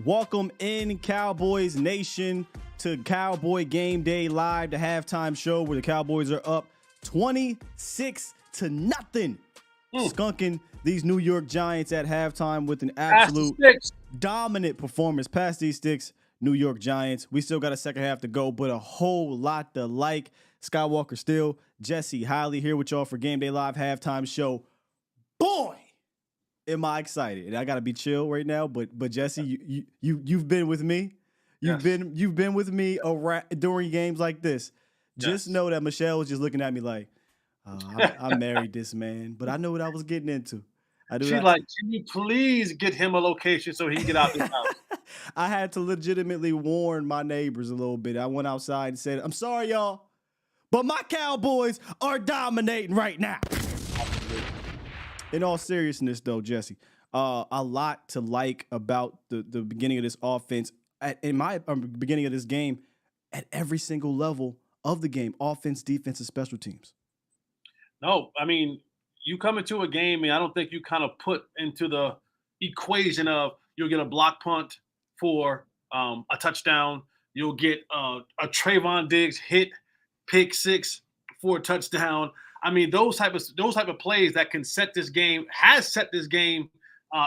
Welcome in, Cowboys Nation, to Cowboy Game Day Live, the halftime show where the Cowboys are up 26-0, skunking these New York Giants at halftime with an absolute dominant performance. Past these sticks, New York Giants. We still got a second half to go, but a whole lot to like. Skywalker Still, Jesse Holley here with y'all for Game Day Live halftime show. Boy, am I excited! And I gotta be chill right now, but Jesse, you've been with me. You've been with me during games like this. Just know that Michelle was just looking at me like, I married this man, but I know what I was getting into. She's like, can you please get him a location so he can get out this house? I had to legitimately warn my neighbors a little bit. I went outside and said, I'm sorry, y'all, but my Cowboys are dominating right now. In all seriousness, though, Jesse, a lot to like about the beginning of this offense. In my beginning of this game, at every single level of the game, offense, defense, and special teams. No, I mean, you come into a game, and I don't think you kind of put into the equation of you'll get a block punt for a touchdown. You'll get a Trayvon Diggs hit pick six for a touchdown. I mean, those type of plays that can set this game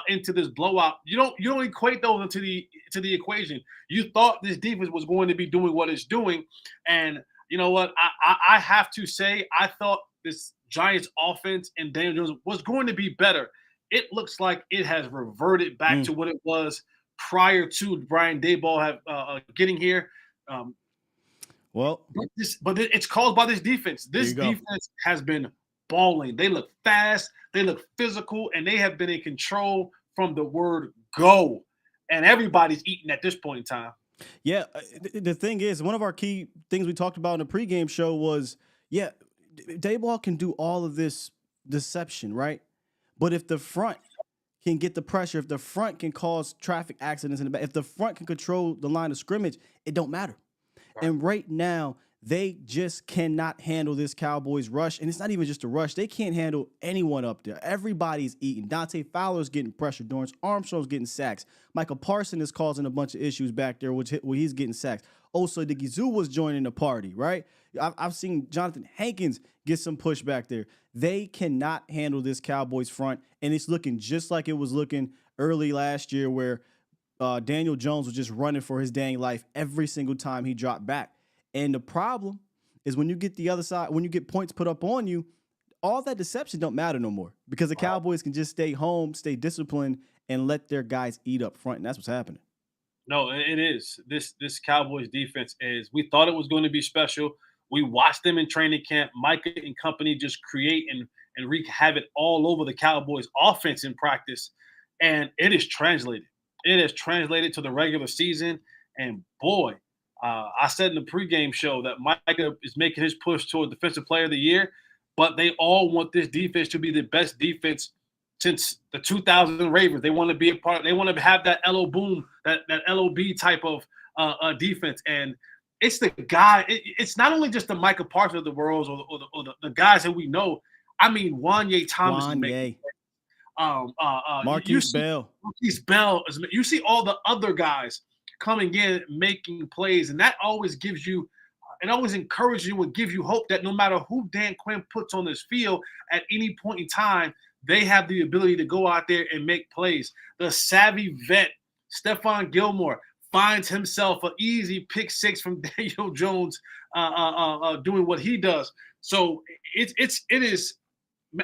into this blowout. You don't equate those to the equation. You thought this defense was going to be doing what it's doing, and you know what? I have to say, I thought this Giants offense and Daniel Jones was going to be better. It looks like it has reverted back to what it was prior to Brian Daboll getting here. But it's caused by this defense. This defense has been balling. They look fast, they look physical, and they have been in control from the word go. And everybody's eating at this point in time. Yeah, the thing is, one of our key things we talked about in the pregame show was, Daboll can do all of this deception, right? But if the front can get the pressure, if the front can cause traffic accidents in the back, if the front can control the line of scrimmage, it don't matter. Right. And right now, they just cannot handle this Cowboys rush. And it's not even just a rush. They can't handle anyone up there. Everybody's eating. Dante Fowler's getting pressure. Dorrance Armstrong's getting sacks. Michael Parsons is causing a bunch of issues back there, where he's getting sacks. Also, Digizoo was joining the party, right? I've seen Jonathan Hankins get some push back there. They cannot handle this Cowboys front, and it's looking just like it was looking early last year, where Daniel Jones was just running for his dang life every single time he dropped back. And the problem is when you get the other side, when you get points put up on you, all that deception don't matter no more, because the Cowboys can just stay home, stay disciplined, and let their guys eat up front, and that's what's happening. No, it is. This Cowboys defense is. We thought it was going to be special. We watched them in training camp. Micah and company just create and wreak havoc all over the Cowboys offense in practice, and it is translated. It has translated to the regular season, and boy, I said in the pregame show that Micah is making his push toward Defensive Player of the Year, but they all want this defense to be the best defense since the 2000 Ravens. They want to be a part. They want to have that LO LOB type of defense, and it's the guy. It's not only just the Micah Parsons of the world or the guys that we know. I mean, Wanye Thomas is making. Marquise Bell. You see all the other guys coming in, making plays, and that always gives you, it always encourages you and gives you hope that no matter who Dan Quinn puts on this field at any point in time, they have the ability to go out there and make plays. The savvy vet, Stephon Gilmore, finds himself an easy pick six from Daniel Jones doing what he does. So it is.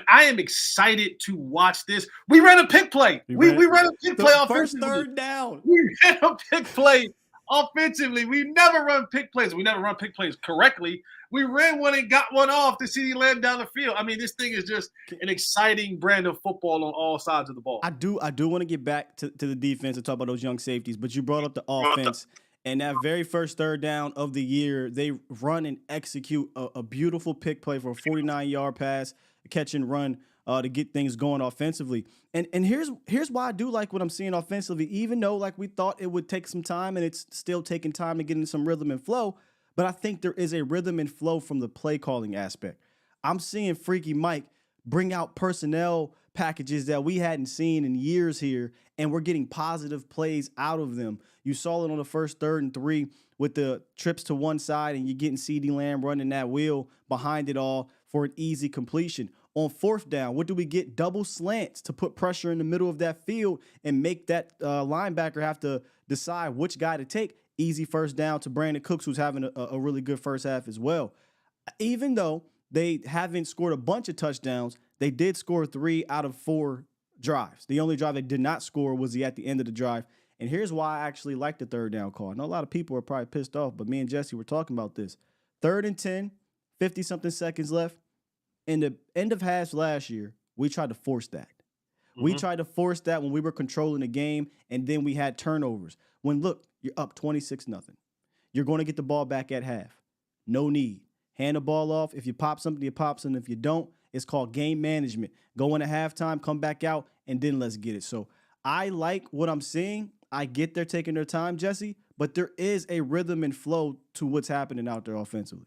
I am excited to watch this. We ran a pick play. We ran a pick play offensively. First third down. We ran a pick play offensively. We never run pick plays. We never run pick plays correctly. We ran one and got one off to see he land down the field. I mean, this thing is just an exciting brand of football on all sides of the ball. I do want to get back to the defense and talk about those young safeties, but you brought up the offense. And that very first third down of the year, they run and execute a beautiful pick play for a 49-yard pass, a catch and run to get things going offensively. And here's why I do like what I'm seeing offensively, even though like we thought it would take some time, and it's still taking time to get into some rhythm and flow. But I think there is a rhythm and flow from the play calling aspect. I'm seeing Freaky Mike bring out personnel packages that we hadn't seen in years here, and we're getting positive plays out of them. You saw it on the first 3rd and 3 with the trips to one side, and you're getting CeeDee Lamb running that wheel behind it all for an easy completion. On 4th down, what do we get? Double slants to put pressure in the middle of that field and make that linebacker have to decide which guy to take. Easy 1st down to Brandon Cooks, who's having a really good first half as well. Even though they haven't scored a bunch of touchdowns, they did score 3 out of 4 drives. The only drive they did not score was at the end of the drive. And here's why I actually like the 3rd down call. I know a lot of people are probably pissed off, but me and Jesse were talking about this. 3rd and 10, 50-something seconds left. In the end of halves last year, we tried to force that. We tried to force that when we were controlling the game, and then we had turnovers. When, look, you're up 26-0. You're going to get the ball back at half. No need. Hand the ball off. If you pop something, you pop something. If you don't, it's called game management. Go into halftime, come back out, and then let's get it. So I like what I'm seeing. I get they're taking their time, Jesse, but there is a rhythm and flow to what's happening out there offensively.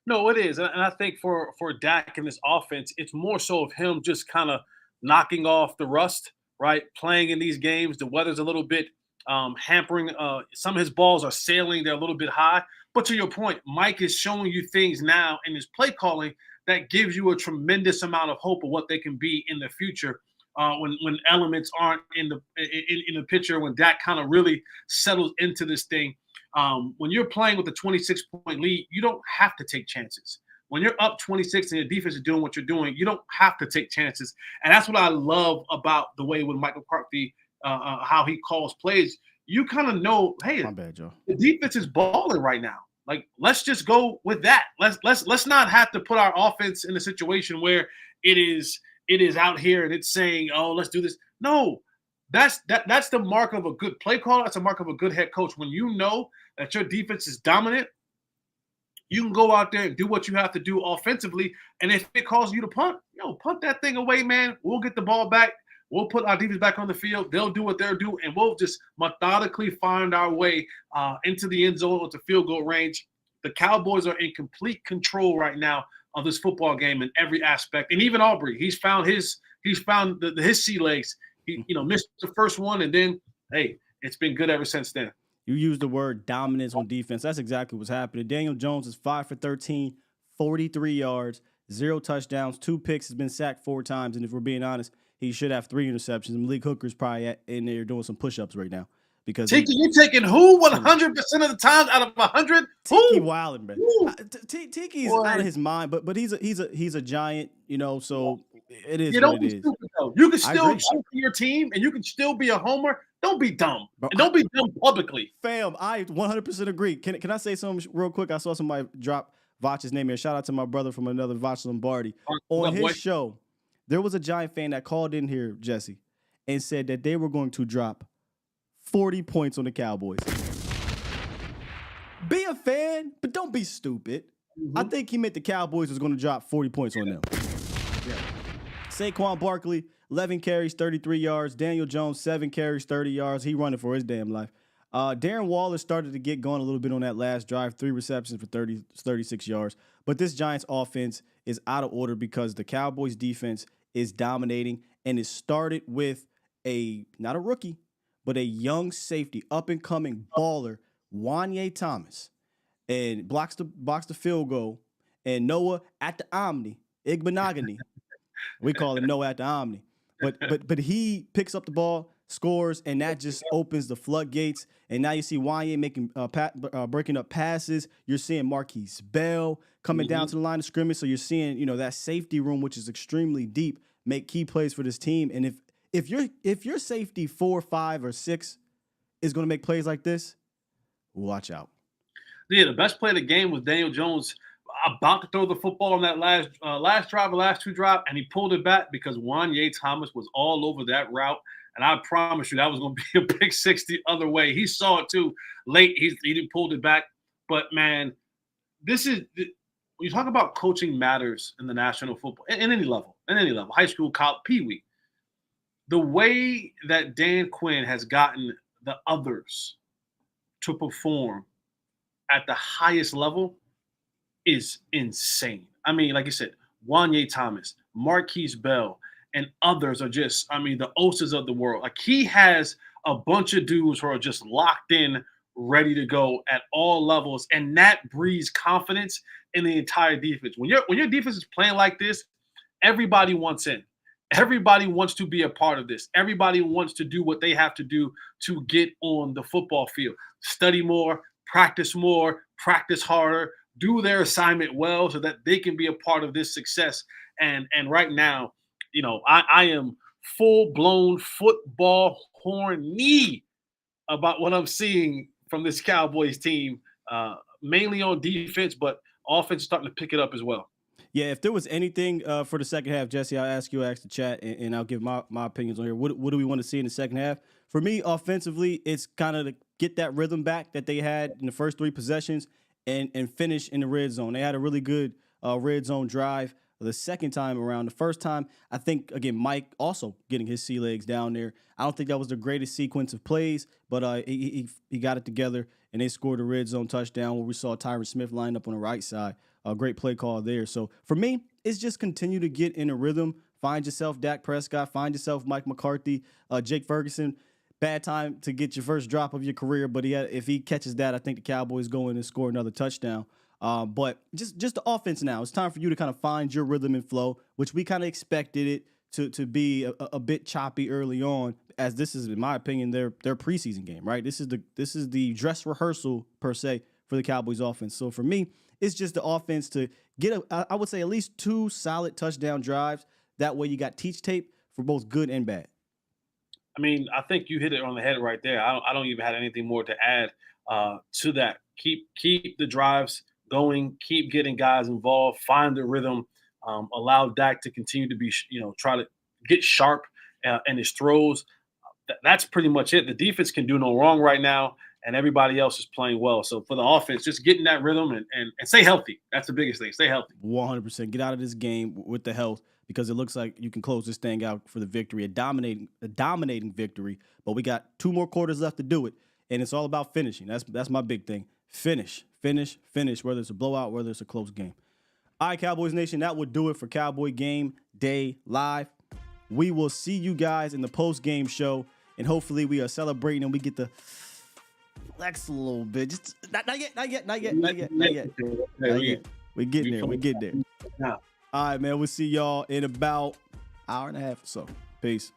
No, it is, and I think for Dak in this offense, it's more so of him just kind of knocking off the rust, right? Playing in these games, the weather's a little bit hampering. Some of his balls are sailing; they're a little bit high. But to your point, Mike is showing you things now in his play calling that gives you a tremendous amount of hope of what they can be in the future. When elements aren't in the picture, when Dak kind of really settles into this thing. When you're playing with a 26-point lead, you don't have to take chances. When you're up 26 and your defense is doing what you're doing, you don't have to take chances. And that's what I love about the way when Mike McCarthy, how he calls plays. You kind of know, hey, My bad, Joe. the defense is balling right now. Like, let's just go with that. Let's not have to put our offense in a situation where it is out here and it's saying, oh, let's do this. No. That's the mark of a good play caller. That's a mark of a good head coach. When you know that your defense is dominant, you can go out there and do what you have to do offensively. And if it calls you to punt, punt that thing away, man. We'll get the ball back. We'll put our defense back on the field. They'll do what they'll do, and we'll just methodically find our way into the end zone, into field goal range. The Cowboys are in complete control right now of this football game in every aspect. And even Aubrey, he's found his sea legs. He missed the first one, and then, hey, it's been good ever since then. You used the word dominance on defense. That's exactly what's happening. Daniel Jones is 5 for 13, 43 yards, 0 touchdowns, 2 picks, has been sacked 4 times. And if we're being honest, he should have 3 interceptions. Malik Hooker's probably in there doing some push-ups right now. Because Tiki, you taking who 100% of the time out of 100? Tiki wilding, man. Tiki's out of his mind, but he's a giant, so it is what it is. Stupid, though. You can still cheer for your team, and you can still be a homer. Don't be dumb. And don't be dumb publicly. Fam, I 100% agree. Can I say something real quick? I saw somebody drop Vach's name here. Shout out to my brother from another Vach Lombardi. On his show, there was a Giant fan that called in here, Jesse, and said that they were going to drop 40 points on the Cowboys. Be a fan, but don't be stupid. Mm-hmm. I think he meant the Cowboys was going to drop 40 points on them. Yeah. Saquon Barkley, 11 carries, 33 yards. Daniel Jones, 7 carries, 30 yards. He running for his damn life. Darren Waller started to get going a little bit on that last drive, 3 receptions for 36 yards. But this Giants offense is out of order because the Cowboys defense is dominating, and it started with not a rookie, but a young safety, up-and-coming baller, Wanye Thomas, and blocks the field goal. And Noah at the Omni, Igbenogany. We call him Noah at the Omni. But he picks up the ball, scores, and that just opens the floodgates. And now you see Wanye making breaking up passes. You're seeing Marquise Bell coming down to the line of scrimmage. So you're seeing, that safety room, which is extremely deep, make key plays for this team. And if your safety 4, 5, or 6 is going to make plays like this, watch out. Yeah, the best play of the game was Daniel Jones about to throw the football on that last drive, the last 2 drive, and he pulled it back because Wanye Thomas was all over that route. And I promise you that was going to be a big 60 other way. He saw it too late. He pulled it back. But, man, this is – when you talk about coaching matters in the national football, in any level, high school, college, peewee, the way that Dan Quinn has gotten the others to perform at the highest level is insane. I mean, like you said, Wanye Thomas, Marquise Bell, and others are just, I mean, the Osas of the world. Like he has a bunch of dudes who are just locked in, ready to go at all levels, and that breeds confidence in the entire defense. When your defense is playing like this, everybody wants in. Everybody wants to be a part of this. Everybody wants to do what they have to do to get on the football field. Study more, practice harder, do their assignment well so that they can be a part of this success. And right now, I am full blown football horny about what I'm seeing from this Cowboys team, mainly on defense, but offense is starting to pick it up as well. Yeah, if there was anything for the second half, Jesse, I'll ask you, ask the chat, and I'll give my opinions on here. What do we want to see in the second half? For me, offensively, it's kind of to get that rhythm back that they had in the first three possessions and finish in the red zone. They had a really good red zone drive the second time around. The first time, I think, again, Mike also getting his sea legs down there. I don't think that was the greatest sequence of plays, but he got it together, and they scored a red zone touchdown where we saw Tyron Smith line up on the right side. A great play call there. So for me, it's just continue to get in a rhythm. Find yourself Dak Prescott. Find yourself Mike McCarthy, Jake Ferguson. Bad time to get your first drop of your career, but if he catches that, I think the Cowboys go in and score another touchdown. But just the offense now. It's time for you to kind of find your rhythm and flow, which we kind of expected it to be a bit choppy early on, as this is, in my opinion, their preseason game, right? This is the dress rehearsal per se for the Cowboys offense. So for me, it's just the offense to get I would say at least 2 solid touchdown drives. That way you got teach tape for both good and bad. I mean, I think you hit it on the head right there. I don't even have anything more to add to that. Keep the drives going. Keep getting guys involved. Find the rhythm. Allow Dak to continue to be, try to get sharp in his throws. That's pretty much it. The defense can do no wrong right now, and everybody else is playing well. So for the offense, just getting that rhythm and stay healthy. That's the biggest thing. Stay healthy. 100%. Get out of this game with the health, because it looks like you can close this thing out for the victory, a dominating victory. But we got 2 more quarters left to do it, and it's all about finishing. That's my big thing. Finish, whether it's a blowout, whether it's a close game. All right, Cowboys Nation, that would do it for Cowboy Game Day Live. We will see you guys in the post-game show, and hopefully we are celebrating and we get the flex a little bit. Just not yet. We getting there. All right, man. We'll see y'all in about an hour and a half or so. Peace.